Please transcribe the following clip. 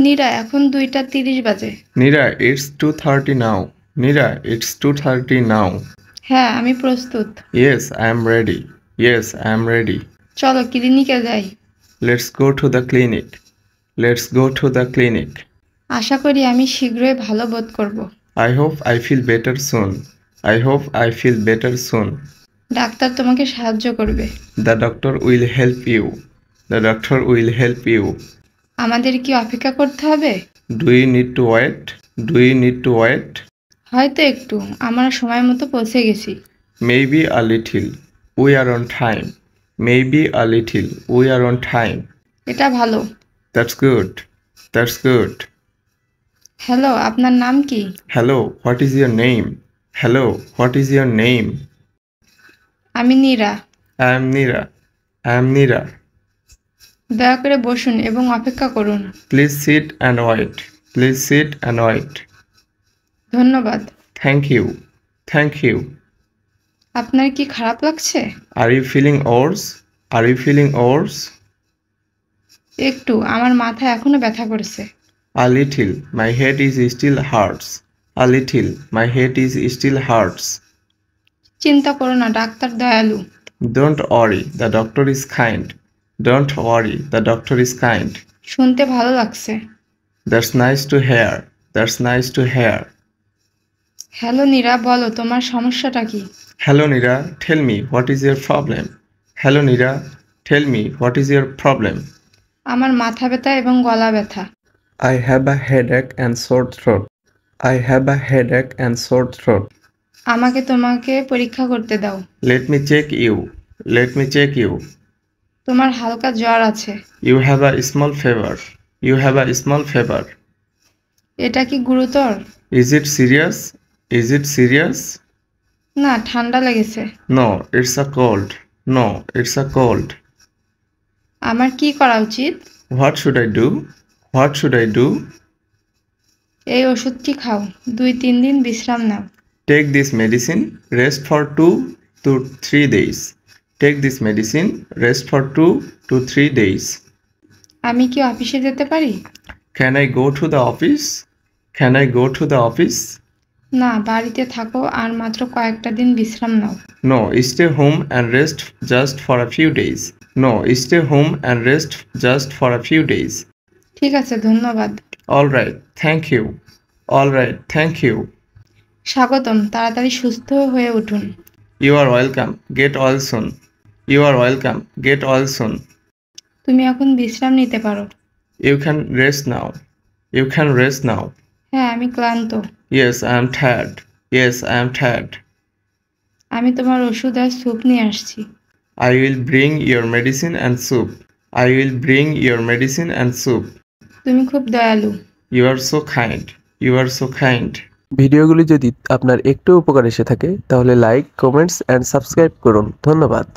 নীরা, এখন 2টা 30 বাজে। Nira, it's 2:30 now. Nira, it's 2:30 now. হ্যাঁ, আমি প্রস্তুত। Yes, I am ready. Yes, I am ready. চলো ক্লিনিকে যাই। Let's go to the clinic. Let's go to the clinic. আশা করি আমি শীঘ্রই ভালো বোধ করব। I hope I feel better soon. I hope I feel better soon. Doctor তোমাকে সাহায্য করবে। The doctor will help you. The doctor will help you. আমাদের কি অপেক্ষা করতে হবে? Do you need to wait? Do you need to wait? হয়তো একটু, আমরা সময় মতো পৌঁছে গেছি। Maybe a little. We are on time. Maybe a little. We are on time. এটা ভালো। That's good. That's good. Hello, আপনার নাম কি? Hello, what is your name? Hello, what is your name? আমি Nira. I am Nira. I am Nira. দয়া করে বসুন এবং অপেক্ষা করুন। Please sit and wait. Please sit and wait. ধন্যবাদ। Thank you. Thank you. আপনার কি খারাপ লাগছে? Are you feeling worse? Are you feeling worse? একটু, আমার মাথা এখনো ব্যথা করছে। A little. My head is still hurts. A little. My head is still hurts. চিন্তা করো না, ডাক্তার দয়ালু। Don't worry. The doctor is kind. Don't worry. The doctor is kind. শুনতে ভালো লাগছে। That's nice to hear. That's nice to hear. Hello Nira, বলো তোমার সমস্যাটা কি? Hello Nira, tell me what is your problem? Hello Nira, tell me what is your problem? আমার মাথা ব্যথা এবং গলা ব্যথা। I have a headache and sore throat. I have a headache and sore throat. আমাকে তোমাকে পরীক্ষা করতে দাও। Let me check you. Let me check you. তোমার হালকা জ্বর আছে। You have a small fever. You have a small fever. এটা কি গুরুতর? Is it serious? Is it serious? না, ঠান্ডা লেগেছে। No, it's a cold. No, it's a cold. আমার কি করা উচিত? What should I do? What should I do? এই ওষুধটি খাও, 2-3 দিন বিশ্রাম নাও। Take this medicine, rest for 2 to 3 days. Take this medicine, rest for 2 to 3 days. আমি কি অফিসে যেতে পারি? Can I go to the office? Can I go to the office? না, বাড়িতে থাকো আর মাত্র কয়েকটা দিন বিশ্রাম নাও। No, stay home and rest just for a few days. No, stay home and rest just for a few days. ঠিক আছে, ধন্যবাদ। All right, thank you. All right, thank you. স্বাগতম, তাড়াতাড়ি সুস্থ হয়ে উঠুন। You are welcome. Get well soon. You are welcome. Get well soon. তুমি এখন বিশ্রাম নিতে পারো। You can rest now. You can rest now. হ্যাঁ, আমি ক্লান্ত। Yes, I am tired. Yes, I am tired. আমি তোমার ওষুধ আর স্যুপ নিয়ে আসছি। I will bring your medicine and soup. I will bring your medicine and soup. তুমি খুব দয়ালু। You are so kind. You are so kind. ভিডিওগুলি যদি আপনার একটু উপকার এসে থাকে তাহলে লাইক, কমেন্টস এন্ড সাবস্ক্রাইব করুন। ধন্যবাদ।